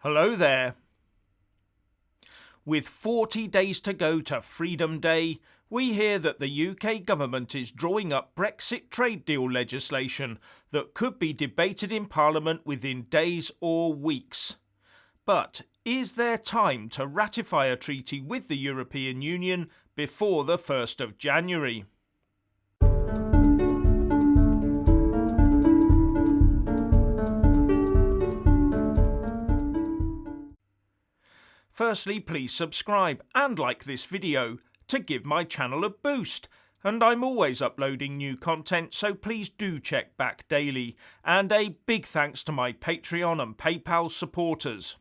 Hello there. With 40 days to go to Freedom Day, we hear that the UK government is drawing up Brexit trade deal legislation that could be debated in Parliament within days or weeks. But is there time to ratify a treaty with the European Union before the 1st of January? Firstly, please subscribe and like this video to give my channel a boost. And I'm always uploading new content, so please do check back daily. And a big thanks to my Patreon and PayPal supporters.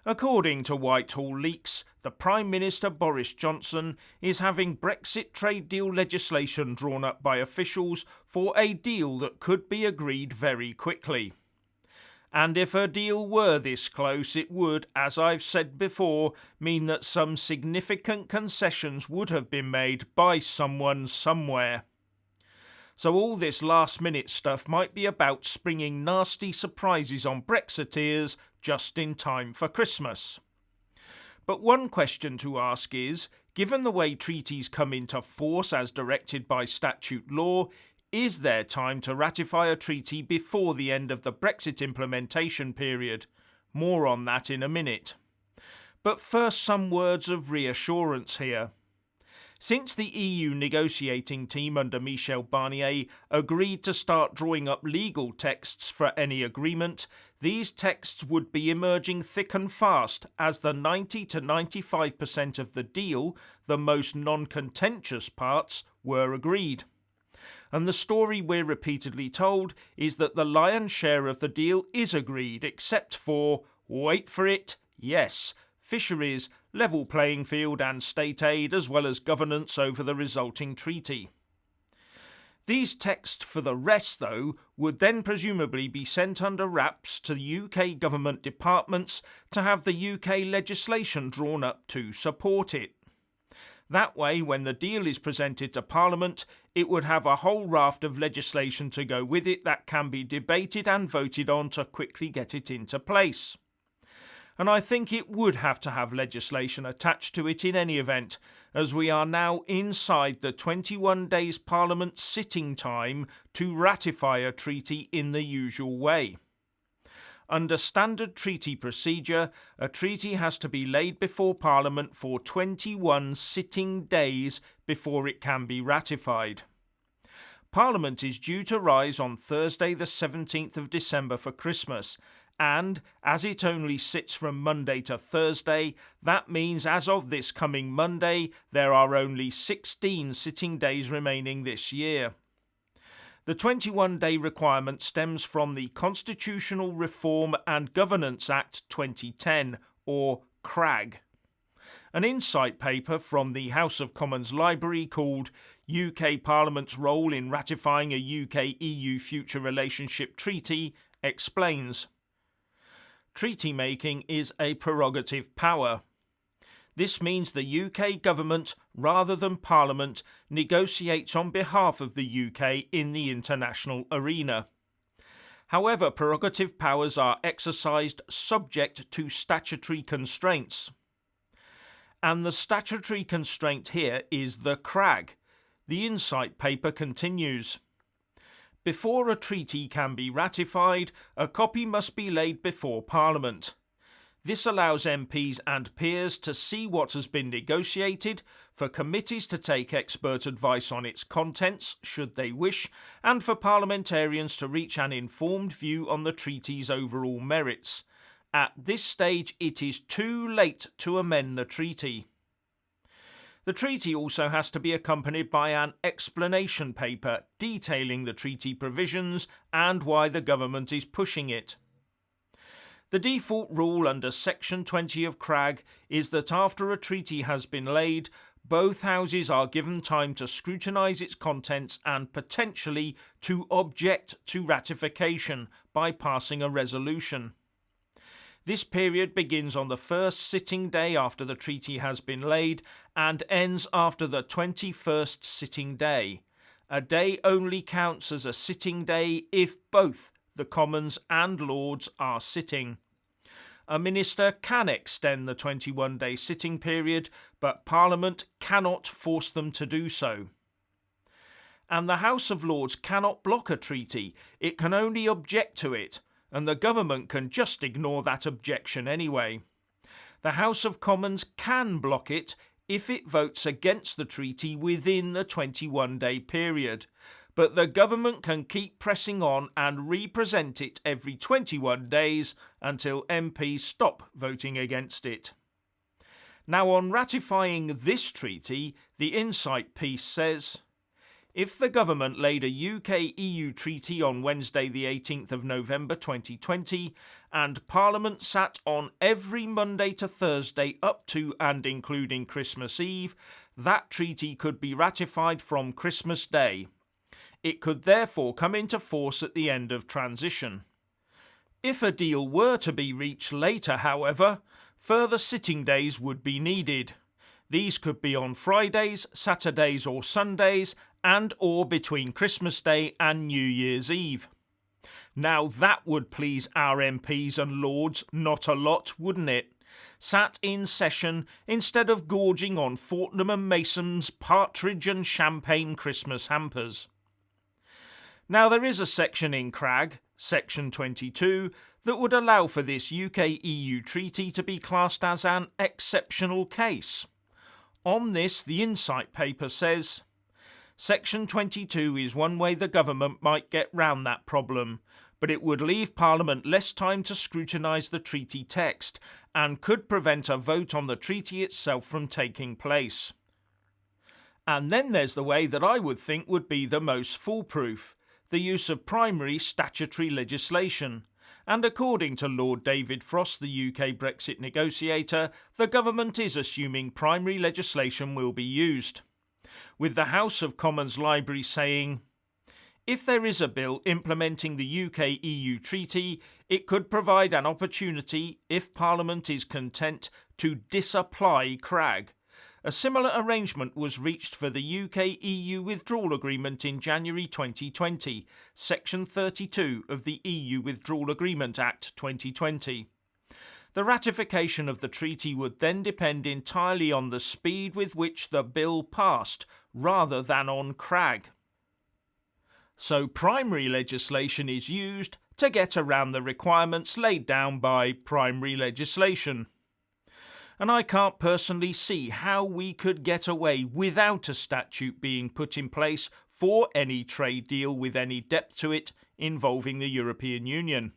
According to Whitehall leaks, the Prime Minister Boris Johnson is having Brexit trade deal legislation drawn up by officials for a deal that could be agreed very quickly. And if a deal were this close, it would, as I've said before, mean that some significant concessions would have been made by someone somewhere. So all this last-minute stuff might be about springing nasty surprises on Brexiteers just in time for Christmas. But one question to ask is, given the way treaties come into force as directed by statute law, is there time to ratify a treaty before the end of the Brexit implementation period? More on that in a minute. But first, some words of reassurance here. Since the EU negotiating team under Michel Barnier agreed to start drawing up legal texts for any agreement, these texts would be emerging thick and fast as the 90 to 95% of the deal, the most non-contentious parts, were agreed. And the story we're repeatedly told is that the lion's share of the deal is agreed, except for, wait for it, yes, fisheries, level playing field and state aid, as well as governance over the resulting treaty. These texts for the rest, though, would then presumably be sent under wraps to UK government departments to have the UK legislation drawn up to support it. That way, when the deal is presented to Parliament, it would have a whole raft of legislation to go with it that can be debated and voted on to quickly get it into place. And I think it would have to have legislation attached to it in any event, as we are now inside the 21 days Parliament sitting time to ratify a treaty in the usual way. Under standard treaty procedure, a treaty has to be laid before Parliament for 21 sitting days before it can be ratified. Parliament is due to rise on Thursday the 17th of December for Christmas, and as it only sits from Monday to Thursday, that means as of this coming Monday, there are only 16 sitting days remaining this year. The 21-day requirement stems from the Constitutional Reform and Governance Act 2010, or Crag. An insight paper from the House of Commons Library called UK Parliament's Role in Ratifying a UK-EU Future Relationship Treaty explains. Treaty making is a prerogative power. This means the UK government, rather than Parliament, negotiates on behalf of the UK in the international arena. However, prerogative powers are exercised subject to statutory constraints. And the statutory constraint here is the Crag. The insight paper continues. Before a treaty can be ratified, a copy must be laid before Parliament. This allows MPs and peers to see what has been negotiated, for committees to take expert advice on its contents, should they wish, and for parliamentarians to reach an informed view on the treaty's overall merits. At this stage, it is too late to amend the treaty. The treaty also has to be accompanied by an explanation paper detailing the treaty provisions and why the government is pushing it. The default rule under Section 20 of Crag is that after a treaty has been laid, both houses are given time to scrutinise its contents and potentially to object to ratification by passing a resolution. This period begins on the first sitting day after the treaty has been laid and ends after the 21st sitting day. A day only counts as a sitting day if both the Commons and Lords are sitting. a minister can extend the 21-day sitting period, but Parliament cannot force them to do so. And the House of Lords cannot block a treaty, it can only object to it, and the government can just ignore that objection anyway. The House of Commons can block it if it votes against the treaty within the 21-day period, but the government can keep pressing on and re-present it every 21 days until MPs stop voting against it. Now, on ratifying this treaty, the Insight piece says, if the government laid a UK-EU treaty on Wednesday the 18th of November 2020 and Parliament sat on every Monday to Thursday up to and including Christmas Eve, that treaty could be ratified from Christmas Day. It could therefore come into force at the end of transition. If a deal were to be reached later, however, further sitting days would be needed. These could be on Fridays, Saturdays or Sundays, and or between Christmas Day and New Year's Eve. Now that would please our MPs and Lords not a lot, wouldn't it? Sat in session instead of gorging on Fortnum and Mason's partridge and champagne Christmas hampers. Now there is a section in Crag, section 22, that would allow for this UK-EU treaty to be classed as an exceptional case. On this, the Insight paper says, Section 22 is one way the government might get round that problem, but it would leave Parliament less time to scrutinise the treaty text and could prevent a vote on the treaty itself from taking place. And then there's the way that I would think would be the most foolproof, the use of primary statutory legislation. And according to Lord David Frost, the UK Brexit negotiator, the government is assuming primary legislation will be used, with the House of Commons Library saying, if there is a bill implementing the UK-EU treaty, it could provide an opportunity, if Parliament is content, to disapply Crag. A similar arrangement was reached for the UK-EU withdrawal agreement in January 2020, Section 32 of the EU Withdrawal Agreement Act 2020. The ratification of the treaty would then depend entirely on the speed with which the bill passed, rather than on Crag. So primary legislation is used to get around the requirements laid down by primary legislation. And I can't personally see how we could get away without a statute being put in place for any trade deal with any depth to it involving the European Union.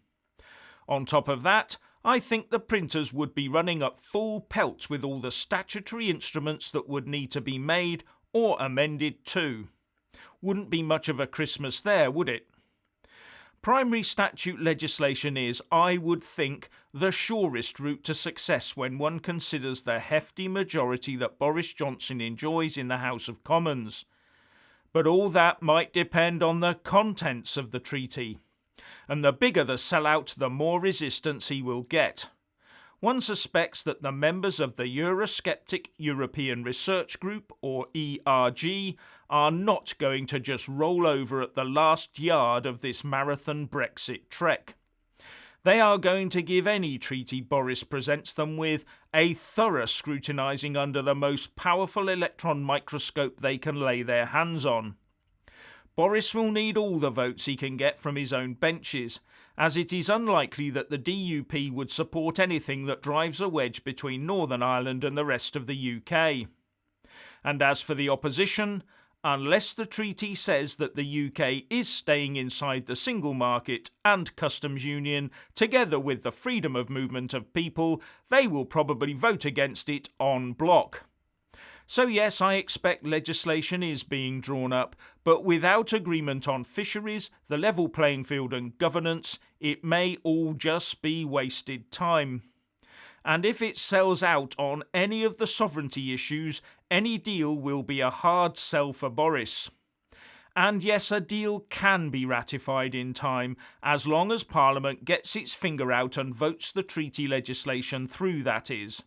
On top of that, I think the printers would be running up full pelt with all the statutory instruments that would need to be made or amended too. Wouldn't be much of a Christmas there, would it? Primary statute legislation is, I would think, the surest route to success when one considers the hefty majority that Boris Johnson enjoys in the House of Commons. But all that might depend on the contents of the treaty. And the bigger the sellout, the more resistance he will get. One suspects that the members of the Eurosceptic European Research Group, or ERG, are not going to just roll over at the last yard of this marathon Brexit trek. They are going to give any treaty Boris presents them with a thorough scrutinising under the most powerful electron microscope they can lay their hands on. Boris will need all the votes he can get from his own benches, as it is unlikely that the DUP would support anything that drives a wedge between Northern Ireland and the rest of the UK. And as for the opposition, unless the treaty says that the UK is staying inside the single market and customs union, together with the freedom of movement of people, they will probably vote against it en bloc. So yes, I expect legislation is being drawn up, but without agreement on fisheries, the level playing field and governance, it may all just be wasted time. And if it sells out on any of the sovereignty issues, any deal will be a hard sell for Boris. And yes, a deal can be ratified in time, as long as Parliament gets its finger out and votes the treaty legislation through, that is.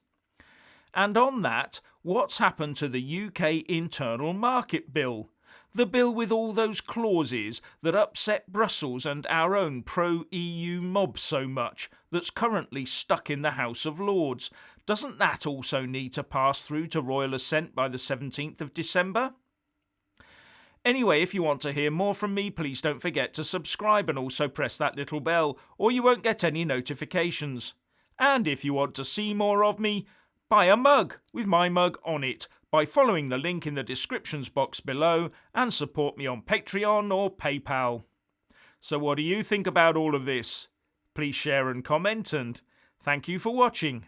And on that, what's happened to the UK Internal Market Bill? The bill with all those clauses that upset Brussels and our own pro-EU mob so much, that's currently stuck in the House of Lords. Doesn't that also need to pass through to royal assent by the 17th of December? Anyway, if you want to hear more from me, please don't forget to subscribe and also press that little bell, or you won't get any notifications. And if you want to see more of me, buy a mug with my mug on it by following the link in the descriptions box below, and support me on Patreon or PayPal. So what do you think about all of this? Please share and comment, and thank you for watching.